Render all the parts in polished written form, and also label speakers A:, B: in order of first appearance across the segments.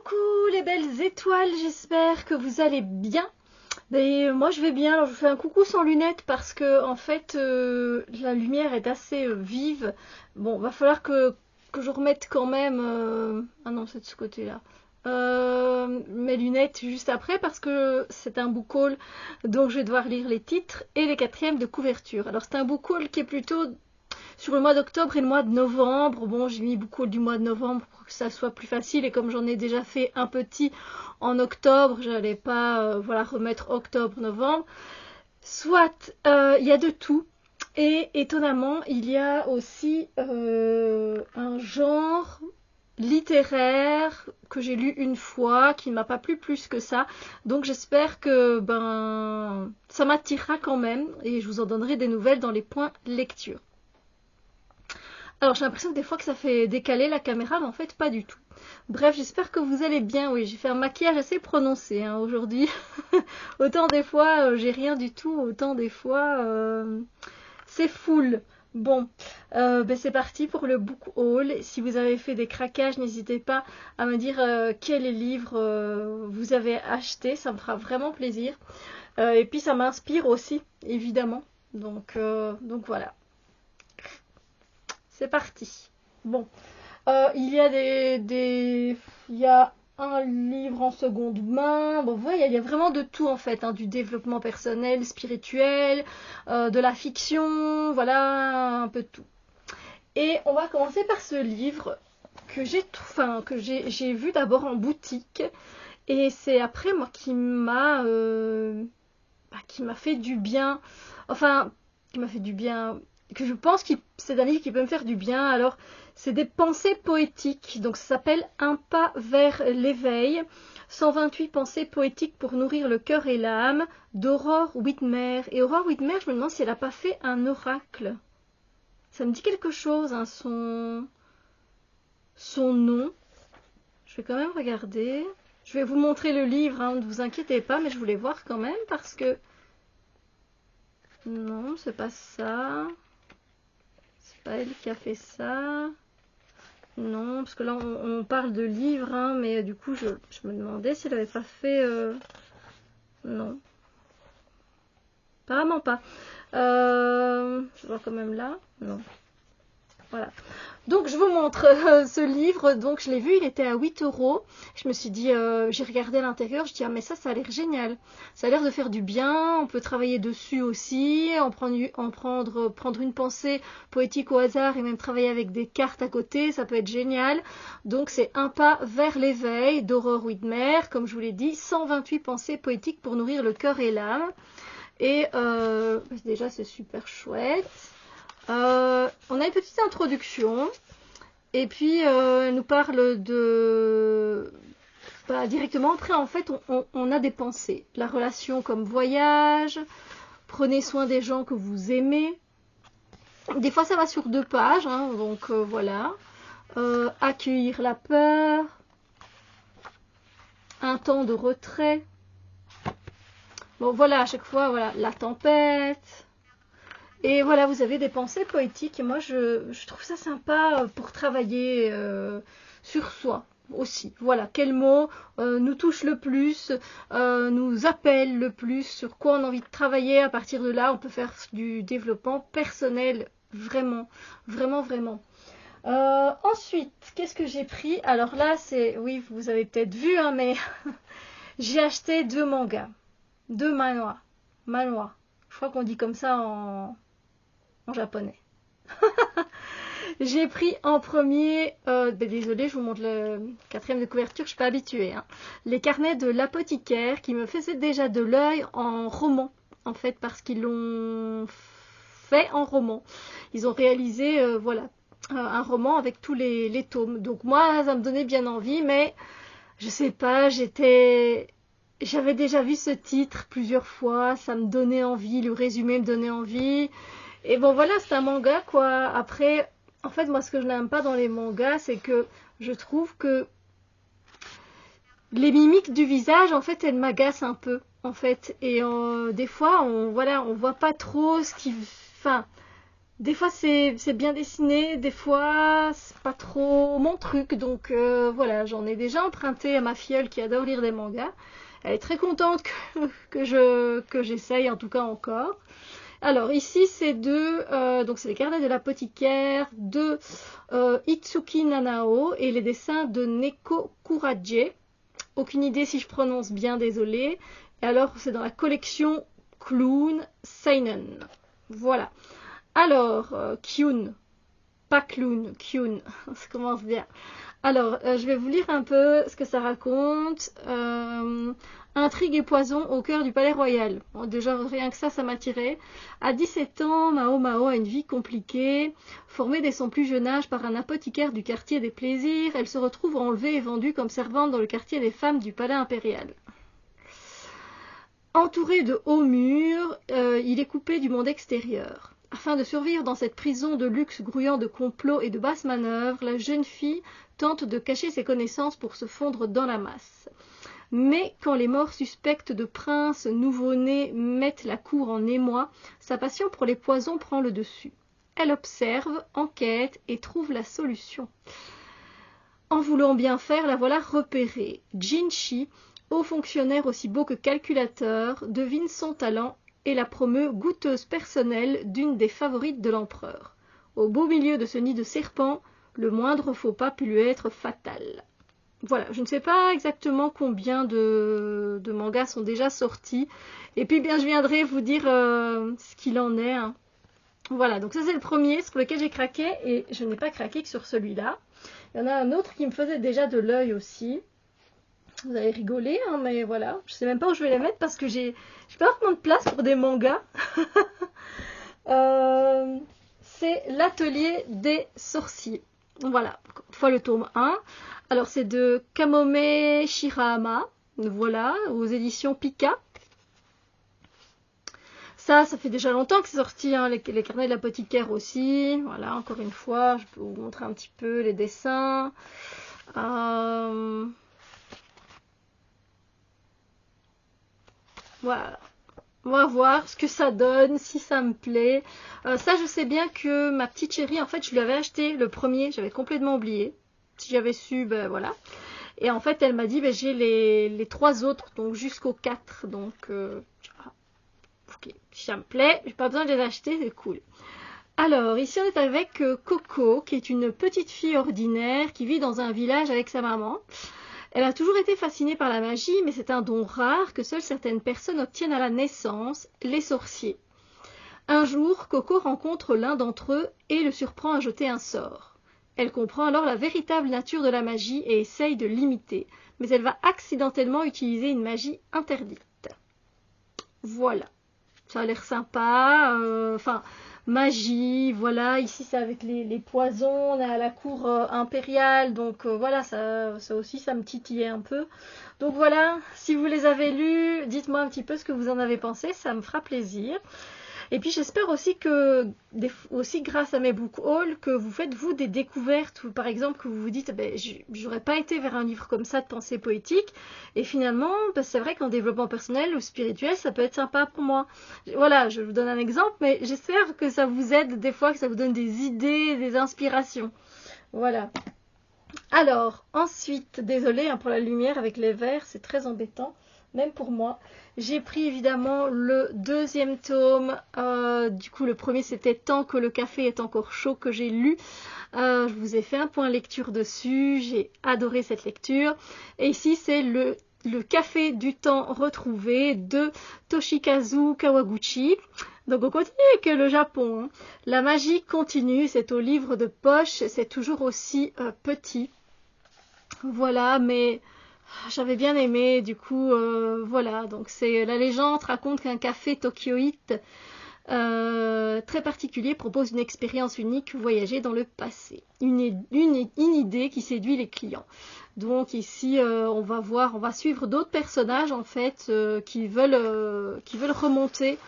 A: Coucou les belles étoiles, j'espère que vous allez bien. Et moi je vais bien, alors je vous fais un coucou sans lunettes parce que en fait la lumière est assez vive. Bon, va falloir que je remette quand même... Ah non, c'est de ce côté-là. Mes lunettes juste après parce que c'est un book haul, donc je vais devoir lire les titres et les quatrièmes de couverture. Alors c'est un book haul qui est plutôt sur le mois d'octobre et le mois de novembre. Bon, j'ai mis beaucoup du mois de novembre pour que ça soit plus facile. Et comme j'en ai déjà fait un petit en octobre, j'allais pas voilà, remettre octobre, novembre. Soit, il y a de tout. Et étonnamment, il y a aussi un genre littéraire que j'ai lu une fois, qui ne m'a pas plu plus que ça. Donc j'espère que ça m'attirera quand même. Et je vous en donnerai des nouvelles dans les points lecture. Alors j'ai l'impression que des fois que ça fait décaler la caméra, mais en fait pas du tout. Bref, j'espère que vous allez bien. Oui, j'ai fait un maquillage assez prononcé aujourd'hui. Autant des fois j'ai rien du tout, autant des fois c'est full. Bon, c'est parti pour le book haul. Si vous avez fait des craquages, n'hésitez pas à me dire quel livre vous avez acheté. Ça me fera vraiment plaisir. Et puis ça m'inspire aussi, évidemment. Donc voilà. C'est parti. Bon, il y a il y a un livre en seconde main. Bon, voilà, il y a vraiment de tout en fait, hein, du développement personnel, spirituel, de la fiction, voilà, un peu de tout. Et on va commencer par ce livre que j'ai vu d'abord en boutique, et c'est après moi qui m'a fait du bien. Enfin, qui m'a fait du bien, que je pense que c'est un livre qui peut me faire du bien. Alors, c'est des pensées poétiques. Donc, ça s'appelle Un pas vers l'éveil. 128 pensées poétiques pour nourrir le cœur et l'âme, d'Aurore Whitmer. Et Aurore Whitmer, je me demande si elle n'a pas fait un oracle. Ça me dit quelque chose, hein, son nom. Je vais quand même regarder. Je vais vous montrer le livre, hein, ne vous inquiétez pas, mais je voulais voir quand même parce que... Non, c'est pas ça. C'est pas elle qui a fait ça. Non, parce que là on parle de livres, hein, mais du coup je me demandais si elle avait pas fait... Non. Apparemment pas. Je vois quand même là. Non. Voilà. Donc je vous montre ce livre. Donc je l'ai vu, il était à 8 €. Je me suis dit, j'ai regardé l'intérieur, je dis ah mais ça a l'air génial. Ça a l'air de faire du bien. On peut travailler dessus aussi, prendre une pensée poétique au hasard et même travailler avec des cartes à côté. Ça peut être génial. Donc c'est Un pas vers l'éveil d'Aurore Whitmer. Comme je vous l'ai dit, 128 pensées poétiques pour nourrir le cœur et l'âme. Et déjà c'est super chouette. On a une petite introduction et puis elle nous parle de... directement après en fait on a des pensées. La relation comme voyage, prenez soin des gens que vous aimez. Des fois ça va sur 2 pages, hein, donc voilà. Accueillir la peur, un temps de retrait. Bon voilà, à chaque fois, voilà, la tempête. Et voilà, vous avez des pensées poétiques. Et moi, je trouve ça sympa pour travailler sur soi aussi. Voilà, quel mot nous touche le plus, nous appelle le plus, sur quoi on a envie de travailler. À partir de là, on peut faire du développement personnel, vraiment, vraiment, vraiment. Ensuite, qu'est-ce que j'ai pris? Alors là, oui, vous avez peut-être vu, hein, mais j'ai acheté 2 mangas, 2 manhwa. Je crois qu'on dit comme ça en japonais. J'ai pris en premier, désolée, je vous montre le quatrième de couverture, je suis pas habituée, hein. Les carnets de l'apothicaire qui me faisaient déjà de l'œil en roman, en fait, parce qu'ils l'ont fait en roman. Ils ont réalisé, voilà, un roman avec tous les tomes. Donc moi, ça me donnait bien envie, mais je sais pas, j'avais déjà vu ce titre plusieurs fois, ça me donnait envie, le résumé me donnait envie. Et bon voilà, c'est un manga quoi. Après, en fait, moi ce que je n'aime pas dans les mangas, c'est que je trouve que les mimiques du visage, en fait, elles m'agacent un peu, en fait. Et des fois, on voit pas trop ce qui... Enfin, Des fois c'est bien dessiné, des fois c'est pas trop mon truc, donc voilà, j'en ai déjà emprunté à ma filleule qui adore lire des mangas. Elle est très contente que j'essaye en tout cas encore. Alors ici c'est donc c'est les carnets de l'apothicaire de Itsuki Nanao et les dessins de Neko Kuraje. Aucune idée si je prononce bien, désolé. Et alors c'est dans la collection Clown Seinen. Voilà. Alors, Kyun, pas Clown, Kyun, ça commence bien. Alors, je vais vous lire un peu ce que ça raconte. Intrigue et poison au cœur du palais royal. Bon, déjà, rien que ça m'attirait. À 17 ans, Mao Mao a une vie compliquée. Formée dès son plus jeune âge par un apothicaire du quartier des plaisirs, elle se retrouve enlevée et vendue comme servante dans le quartier des femmes du palais impérial. Entouré de hauts murs, il est coupé du monde extérieur. Afin de survivre dans cette prison de luxe grouillant de complots et de basses manœuvres, la jeune fille tente de cacher ses connaissances pour se fondre dans la masse. Mais quand les morts suspectes de princes nouveau-nés mettent la cour en émoi, sa passion pour les poisons prend le dessus. Elle observe, enquête et trouve la solution. En voulant bien faire, la voilà repérée. Jinshi, haut fonctionnaire aussi beau que calculateur, devine son talent et la promeut goûteuse personnelle d'une des favorites de l'empereur. Au beau milieu de ce nid de serpents, le moindre faux pas peut lui être fatal. Voilà, je ne sais pas exactement combien de mangas sont déjà sortis. Et puis bien, je viendrai vous dire ce qu'il en est. Hein. Voilà, donc ça c'est le premier sur lequel j'ai craqué et je n'ai pas craqué que sur celui-là. Il y en a un autre qui me faisait déjà de l'œil aussi. Vous allez rigoler, hein, mais voilà. Je sais même pas où je vais les mettre parce que j'ai pas vraiment de place pour des mangas. C'est l'atelier des sorciers. Voilà, une fois le tome 1. Alors c'est de Kamome Shirahama. Voilà, aux éditions Pika. Ça fait déjà longtemps que c'est sorti, hein, les carnets de l'apothicaire aussi. Voilà, encore une fois, je peux vous montrer un petit peu les dessins. Voilà. On va voir ce que ça donne, si ça me plaît. Ça, je sais bien que ma petite chérie, en fait, je lui avais acheté le premier, j'avais complètement oublié. Si j'avais su, ben voilà. Et en fait, elle m'a dit, ben, j'ai les 3 autres, donc jusqu'au 4. Donc, ok, si ça me plaît, j'ai pas besoin de les acheter, c'est cool. Alors, ici, on est avec Coco, qui est une petite fille ordinaire qui vit dans un village avec sa maman. Elle a toujours été fascinée par la magie, mais c'est un don rare que seules certaines personnes obtiennent à la naissance, les sorciers. Un jour, Coco rencontre l'un d'entre eux et le surprend à jeter un sort. Elle comprend alors la véritable nature de la magie et essaye de l'imiter, mais elle va accidentellement utiliser une magie interdite. Voilà, ça a l'air sympa, magie, voilà, ici c'est avec les poisons, on est à la cour impériale, donc voilà, ça aussi ça me titillait un peu. Donc voilà, si vous les avez lus, dites-moi un petit peu ce que vous en avez pensé, ça me fera plaisir. Et puis j'espère aussi que, aussi grâce à mes book hauls, que vous faites vous des découvertes, ou par exemple que vous vous dites, ben, j'aurais pas été vers un livre comme ça de pensée poétique, et finalement, ben, c'est vrai qu'en développement personnel ou spirituel, ça peut être sympa pour moi. Voilà, je vous donne un exemple, mais j'espère que ça vous aide des fois, que ça vous donne des idées, des inspirations. Voilà. Alors, ensuite, désolée hein, pour la lumière avec les verres, c'est très embêtant, même pour moi. J'ai pris évidemment le 2e tome. Du coup, le premier, c'était Tant que le café est encore chaud que j'ai lu. Je vous ai fait un point lecture dessus. J'ai adoré cette lecture. Et ici, c'est le café du temps retrouvé de Toshikazu Kawaguchi. Donc on continue avec le Japon. Hein. La magie continue, c'est au livre de poche, c'est toujours aussi petit. Voilà, mais j'avais bien aimé, du coup, voilà. Donc c'est la légende raconte qu'un café tokyoïte très particulier propose une expérience unique, voyager dans le passé. Une idée qui séduit les clients. Donc ici, on va suivre d'autres personnages en fait qui veulent remonter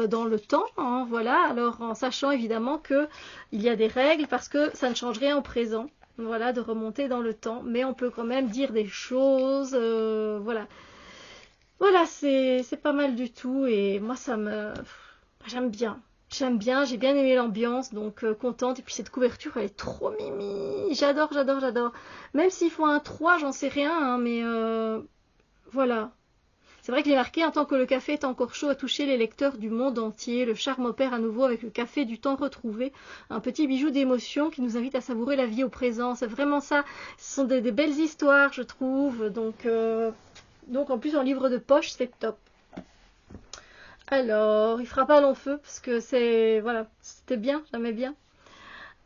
A: dans le temps. Hein, voilà. Alors en sachant évidemment que il y a des règles parce que ça ne change rien au présent. Voilà, de remonter dans le temps, mais on peut quand même dire des choses. Voilà. Voilà, c'est pas mal du tout et moi j'aime bien. J'aime bien, j'ai bien aimé l'ambiance, donc contente. Et puis cette couverture, elle est trop mimi. J'adore, j'adore, j'adore. Même s'il faut un 3, j'en sais rien, hein, mais voilà. C'est vrai qu'il est marqué, en tant que le café est encore chaud à toucher les lecteurs du monde entier, le charme opère à nouveau avec le café du temps retrouvé, un petit bijou d'émotion qui nous invite à savourer la vie au présent. C'est vraiment ça. Ce sont des belles histoires, je trouve. Donc en plus en livre de poche, c'est top. Alors, il fera pas long feu parce que c'est voilà, c'était bien, j'aimais bien.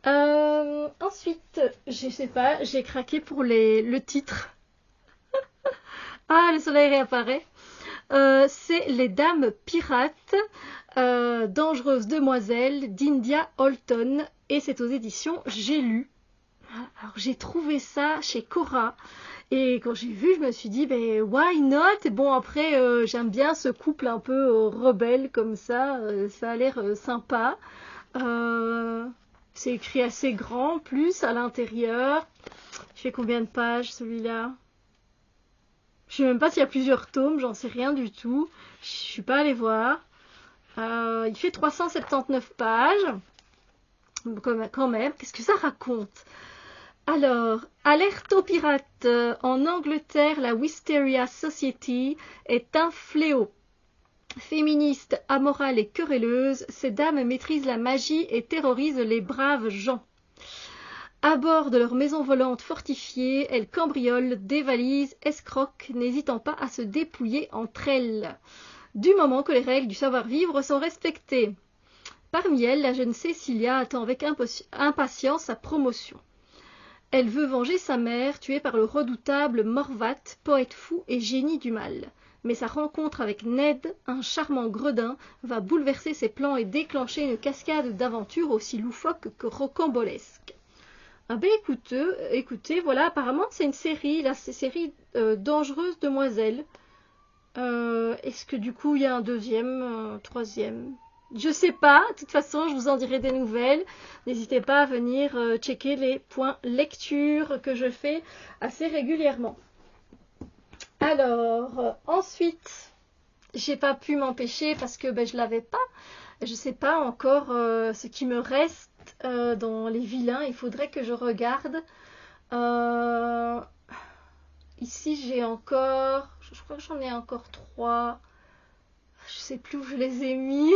A: Ensuite, je sais pas, j'ai craqué pour le titre. Ah, le soleil réapparaît. C'est Les Dames Pirates, Dangereuses Demoiselles d'India Holton et c'est aux éditions J'ai lu. Alors j'ai trouvé ça chez Cora et quand j'ai vu je me suis dit ben why not. Et bon après j'aime bien ce couple un peu rebelle comme ça a l'air sympa. C'est écrit assez grand plus à l'intérieur. Il fait combien de pages celui-là? Je sais même pas s'il y a plusieurs tomes, j'en sais rien du tout. Je suis pas allée voir. Il fait 379 pages. Quand même, qu'est-ce que ça raconte? Alors, alerte aux pirates. En Angleterre, la Wisteria Society est un fléau. Féministe, amorale et querelleuse, ces dames maîtrisent la magie et terrorisent les braves gens. À bord de leur maison volante fortifiée, elles cambriolent, dévalisent, escroquent, n'hésitant pas à se dépouiller entre elles, du moment que les règles du savoir-vivre sont respectées. Parmi elles, la jeune Cecilia attend avec impatience sa promotion. Elle veut venger sa mère, tuée par le redoutable Morvat, poète fou et génie du mal. Mais sa rencontre avec Ned, un charmant gredin, va bouleverser ses plans et déclencher une cascade d'aventures aussi loufoques que rocambolesques. Ah ben écoutez, voilà, apparemment c'est une série, là c'est série Dangereuse Demoiselle. Est-ce que du coup il y a un deuxième, troisième? Je sais pas, de toute façon je vous en dirai des nouvelles. N'hésitez pas à venir checker les points lecture que je fais assez régulièrement. Alors, ensuite, j'ai pas pu m'empêcher parce que je l'avais pas. Je sais pas encore ce qui me reste dans les vilains. Il faudrait que je regarde. Ici, j'ai encore... Je crois que j'en ai encore 3. Je sais plus où je les ai mis.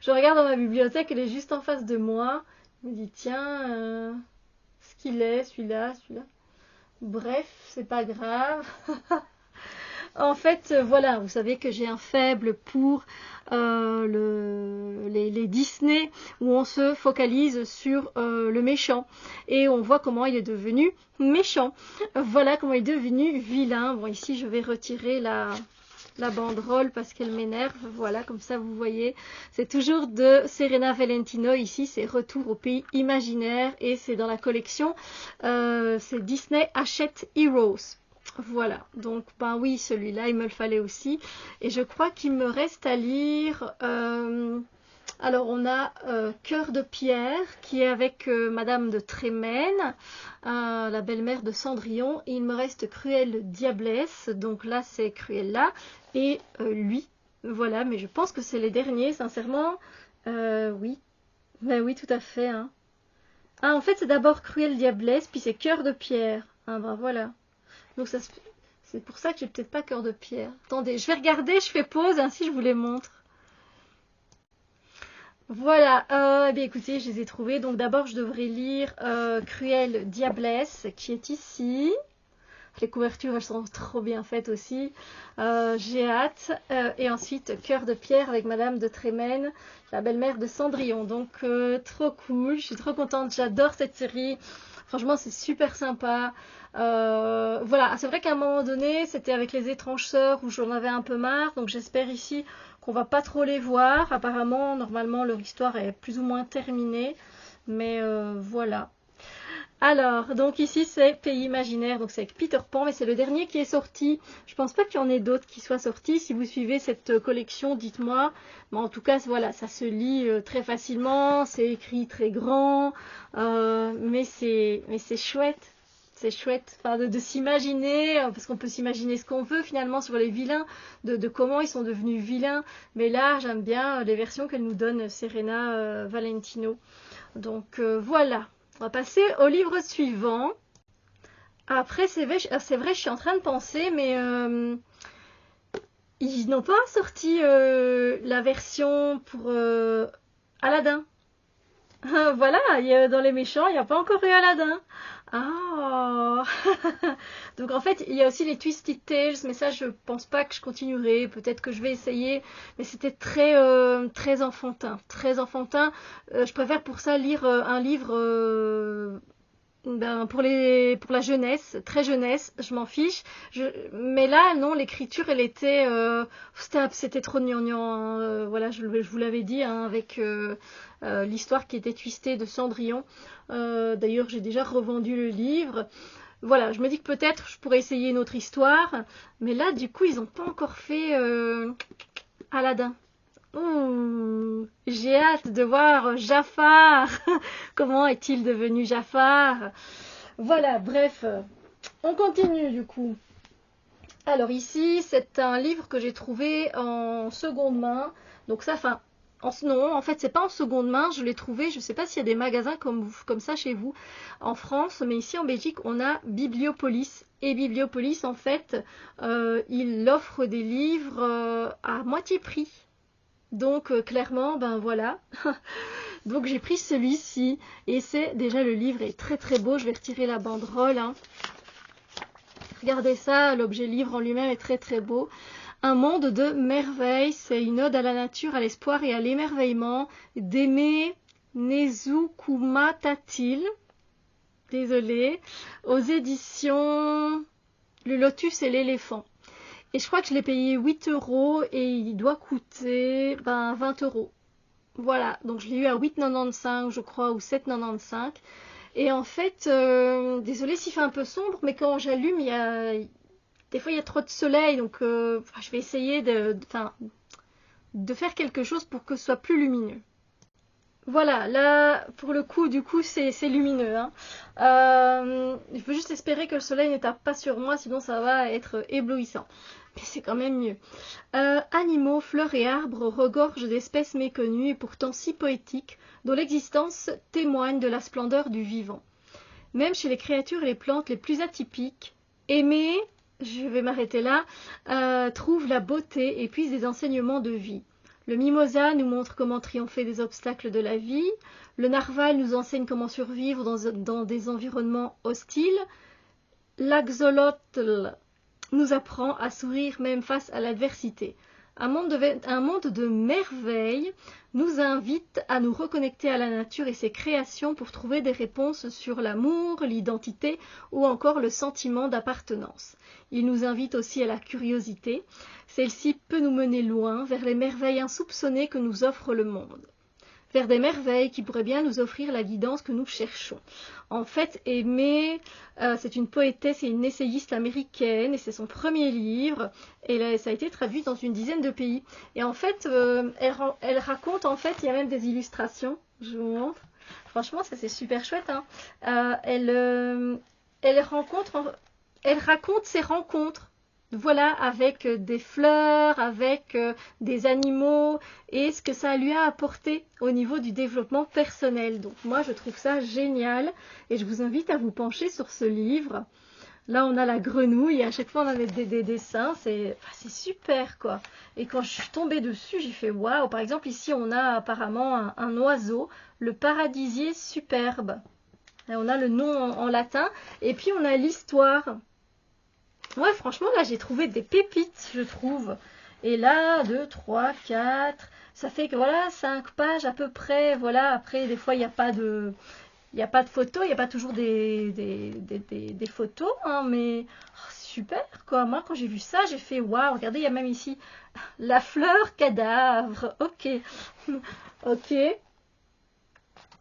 A: Je regarde dans ma bibliothèque, elle est juste en face de moi. Je me dis, tiens, ce qu'il est, celui-là. Bref, c'est pas grave. En fait, voilà, vous savez que j'ai un faible pour les Disney où on se focalise sur le méchant et on voit comment il est devenu méchant. Voilà comment il est devenu vilain. Bon, ici, je vais retirer la banderole parce qu'elle m'énerve. Voilà, comme ça, vous voyez. C'est toujours de Serena Valentino. Ici, c'est Retour au pays imaginaire et c'est dans la collection. C'est Disney Hachette Heroes. Voilà, donc ben oui, celui-là, il me le fallait aussi. Et je crois qu'il me reste à lire... alors on a Cœur de pierre qui est avec Madame de Trémène, la belle-mère de Cendrillon. Et il me reste Cruelle Diablesse, donc là c'est Cruella. Et lui, voilà, mais je pense que c'est les derniers, sincèrement. Oui, ben oui, tout à fait. Hein. Ah, en fait c'est d'abord Cruelle Diablesse, puis c'est Cœur de pierre. Ah ben voilà. Donc c'est pour ça que j'ai peut-être pas Cœur de pierre. Attendez, je vais regarder, je fais pause, ainsi je vous les montre. Voilà, eh bien écoutez, je les ai trouvés. Donc d'abord, je devrais lire Cruelle Diablesse, qui est ici. Les couvertures, elles sont trop bien faites aussi. J'ai hâte. Et ensuite, Cœur de pierre avec Madame de Trémène, la belle-mère de Cendrillon. Donc trop cool, je suis trop contente, j'adore cette série. Franchement, c'est super sympa. Voilà, c'est vrai qu'à un moment donné, c'était avec les étranges sœurs où j'en avais un peu marre. Donc j'espère ici qu'on va pas trop les voir. Apparemment, normalement, leur histoire est plus ou moins terminée. Mais voilà. Alors, donc ici c'est Pays imaginaire, donc c'est avec Peter Pan, mais c'est le dernier qui est sorti. Je pense pas qu'il y en ait d'autres qui soient sortis. Si vous suivez cette collection, dites-moi. Mais en tout cas, voilà, ça se lit très facilement, c'est écrit très grand, mais c'est chouette. C'est chouette, enfin, de s'imaginer, parce qu'on peut s'imaginer ce qu'on veut finalement sur les vilains, de comment ils sont devenus vilains. Mais là, j'aime bien les versions qu'elle nous donne, Serena Valentino. Donc voilà, on va passer au livre suivant. Après, c'est vrai, je suis en train de penser, mais ils n'ont pas sorti la version pour Aladdin. Voilà, dans les méchants, il n'y a pas encore eu Aladdin. Ah. Donc en fait, il y a aussi les Twisted Tales, mais ça, je pense pas que je continuerai. Peut-être que je vais essayer, mais c'était très enfantin, très enfantin. Je préfère pour ça lire un livre pour la jeunesse, très jeunesse, je m'en fiche. Mais là, non, l'écriture, elle était, c'était trop gnangnan. Hein. Voilà, je vous l'avais dit, hein, avec l'histoire qui était twistée de Cendrillon. D'ailleurs, j'ai déjà revendu le livre. Voilà, je me dis que peut-être je pourrais essayer une autre histoire. Mais là, du coup, ils n'ont pas encore fait Aladdin. J'ai hâte de voir Jafar. Comment est-il devenu Jafar? Voilà, bref, on continue du coup. Alors ici, c'est un livre que j'ai trouvé en seconde main. Donc ça, enfin, non, en fait, c'est pas en seconde main. Je l'ai trouvé, je sais pas s'il y a des magasins comme ça chez vous en France, mais ici en Belgique, on a Bibliopolis. Et Bibliopolis, en fait, il offre des livres à moitié prix. Donc clairement, ben voilà. Donc j'ai pris celui-ci et c'est déjà, le livre est très très beau. Je vais retirer la banderole. Hein. Regardez ça, l'objet livre en lui-même est très très beau. Un monde de merveilles, c'est une ode à la nature, à l'espoir et à l'émerveillement d'Aimé Nezukumatatil. Désolée. Aux éditions Le Lotus et l'éléphant. Et je crois que je l'ai payé 8 € et il doit coûter 20 €. Voilà, donc je l'ai eu à 8,95 je crois, ou 7,95. Et en fait, désolée s'il fait un peu sombre, mais quand j'allume, des fois il y a trop de soleil, donc je vais essayer de faire quelque chose pour que ce soit plus lumineux. Voilà, là, pour le coup, du coup, c'est lumineux. Hein. Je peux juste espérer que le soleil ne tape pas sur moi, sinon ça va être éblouissant. Mais c'est quand même mieux. Animaux, fleurs et arbres regorgent d'espèces méconnues et pourtant si poétiques, dont l'existence témoigne de la splendeur du vivant. Même chez les créatures et les plantes les plus atypiques, aimer, je vais m'arrêter là, trouve la beauté et puise des enseignements de vie. Le mimosa nous montre comment triompher des obstacles de la vie. Le narval nous enseigne comment survivre dans des environnements hostiles. L'axolotl nous apprend à sourire même face à l'adversité. Un monde de merveilles nous invite à nous reconnecter à la nature et ses créations pour trouver des réponses sur l'amour, l'identité ou encore le sentiment d'appartenance. Il nous invite aussi à la curiosité. Celle-ci peut nous mener loin, vers les merveilles insoupçonnées que nous offre le monde. Vers des merveilles qui pourraient bien nous offrir la guidance que nous cherchons. En fait, Aimée, c'est une poétesse et une essayiste américaine, et c'est son premier livre, et ça a été traduit dans une dizaine de pays. Et en fait, elle raconte, en fait, il y a même des illustrations, je vous montre. Franchement, ça c'est super chouette. Hein. Elle raconte ses rencontres. Voilà, avec des fleurs, avec des animaux et ce que ça lui a apporté au niveau du développement personnel. Donc moi, je trouve ça génial et je vous invite à vous pencher sur ce livre. Là, on a la grenouille et à chaque fois, on a des dessins. C'est super, quoi. Et quand je suis tombée dessus, j'ai fait waouh. Par exemple, ici, on a apparemment un oiseau, le paradisier superbe. Et on a le nom en latin et puis on a l'histoire. Ouais, franchement, là, j'ai trouvé des pépites, je trouve. Et là, 2, 3, 4, ça fait que, voilà, 5 pages à peu près. Voilà, après, des fois, il n'y a pas de photos, il n'y a pas toujours des photos, hein, mais super, quoi. Moi, quand j'ai vu ça, j'ai fait, waouh, regardez, il y a même ici la fleur cadavre. Ok, ok.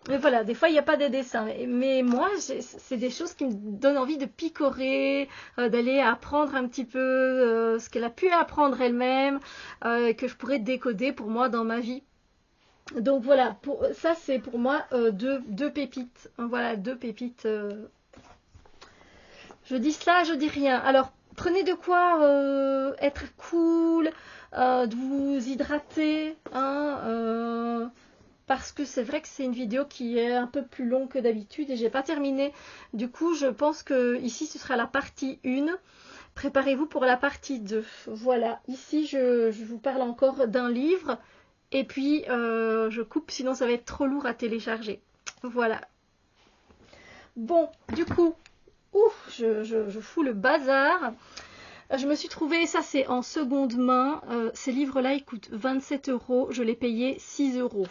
A: Mais voilà, des fois, il n'y a pas de dessin. Mais moi, c'est des choses qui me donnent envie de picorer, d'aller apprendre un petit peu ce qu'elle a pu apprendre elle-même, que je pourrais décoder pour moi dans ma vie. Donc voilà, ça c'est pour moi deux pépites. Voilà, deux pépites. Je dis cela, je dis rien. Alors, prenez de quoi être cool, de vous hydrater, hein, parce que c'est vrai que c'est une vidéo qui est un peu plus longue que d'habitude et j'ai pas terminé. Du coup, je pense que ici ce sera la partie 1. Préparez-vous pour la partie 2. Voilà, ici je vous parle encore d'un livre et puis je coupe sinon ça va être trop lourd à télécharger. Voilà. Bon, du coup, ouf, je fous le bazar. Je me suis trouvé, ça c'est en seconde main, ces livres-là ils coûtent 27 €, je l'ai payé 6 €.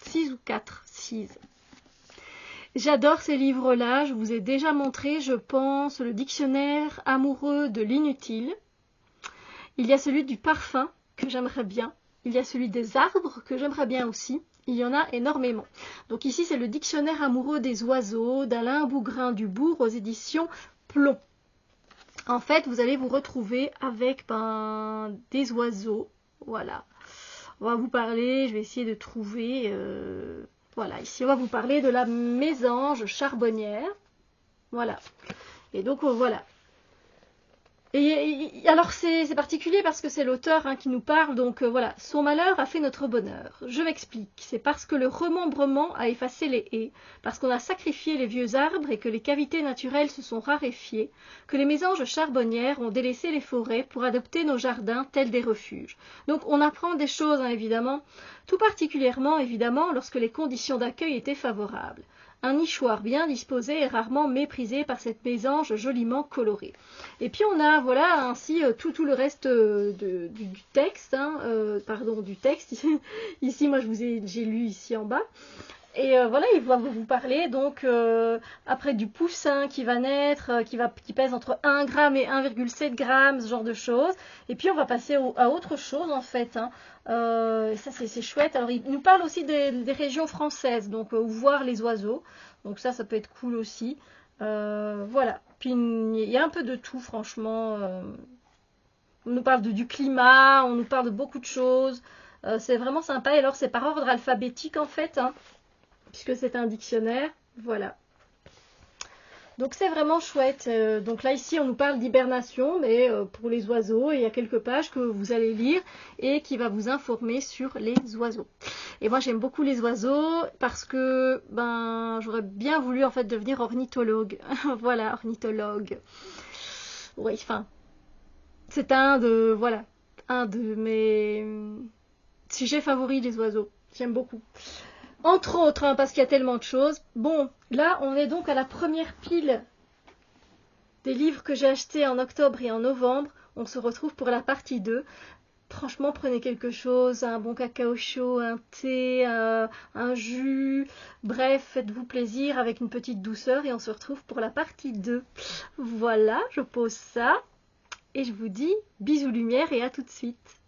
A: 6 ou 4, 6. J'adore ces livres-là, je vous ai déjà montré, je pense, le dictionnaire amoureux de l'inutile. Il y a celui du parfum, que j'aimerais bien. Il y a celui des arbres, que j'aimerais bien aussi. Il y en a énormément. Donc ici, c'est le dictionnaire amoureux des oiseaux d'Alain Bougrain-Dubourg aux éditions Plomb. En fait, vous allez vous retrouver avec des oiseaux. Voilà. On va vous parler, je vais essayer de trouver... voilà, ici on va vous parler de la mésange charbonnière. Voilà. Et donc voilà. Et alors c'est particulier parce que c'est l'auteur qui nous parle, donc voilà, son malheur a fait notre bonheur. Je m'explique, c'est parce que le remembrement a effacé les haies, parce qu'on a sacrifié les vieux arbres et que les cavités naturelles se sont raréfiées, que les mésanges charbonnières ont délaissé les forêts pour adopter nos jardins tels des refuges. Donc on apprend des choses évidemment, tout particulièrement évidemment lorsque les conditions d'accueil étaient favorables. Un nichoir bien disposé est rarement méprisé par cette mésange joliment colorée. Et puis on a voilà ainsi tout le reste du texte, pardon du texte. Ici moi j'ai lu ici en bas. Et voilà, il va vous parler donc après du poussin qui va naître, qui pèse entre 1 gramme et 1,7 g, ce genre de choses. Et puis on va passer à autre chose en fait. Ça c'est chouette. Alors il nous parle aussi des régions françaises, donc où voir les oiseaux. Donc ça peut être cool aussi. Voilà. Puis il y a un peu de tout franchement. On nous parle du climat, on nous parle de beaucoup de choses. C'est vraiment sympa. Et alors c'est par ordre alphabétique en fait. Puisque c'est un dictionnaire, voilà. Donc c'est vraiment chouette. Donc là ici on nous parle d'hibernation, mais pour les oiseaux, et il y a quelques pages que vous allez lire et qui va vous informer sur les oiseaux. Et moi j'aime beaucoup les oiseaux parce que j'aurais bien voulu en fait devenir ornithologue. Voilà, ornithologue. Oui, enfin, c'est un de mes sujets favoris, les oiseaux. J'aime beaucoup. Entre autres, parce qu'il y a tellement de choses. Bon, là, on est donc à la première pile des livres que j'ai achetés en octobre et en novembre. On se retrouve pour la partie 2. Franchement, prenez quelque chose, un bon cacao chaud, un thé, un jus. Bref, faites-vous plaisir avec une petite douceur et on se retrouve pour la partie 2. Voilà, je pose ça et je vous dis bisous lumière et à tout de suite.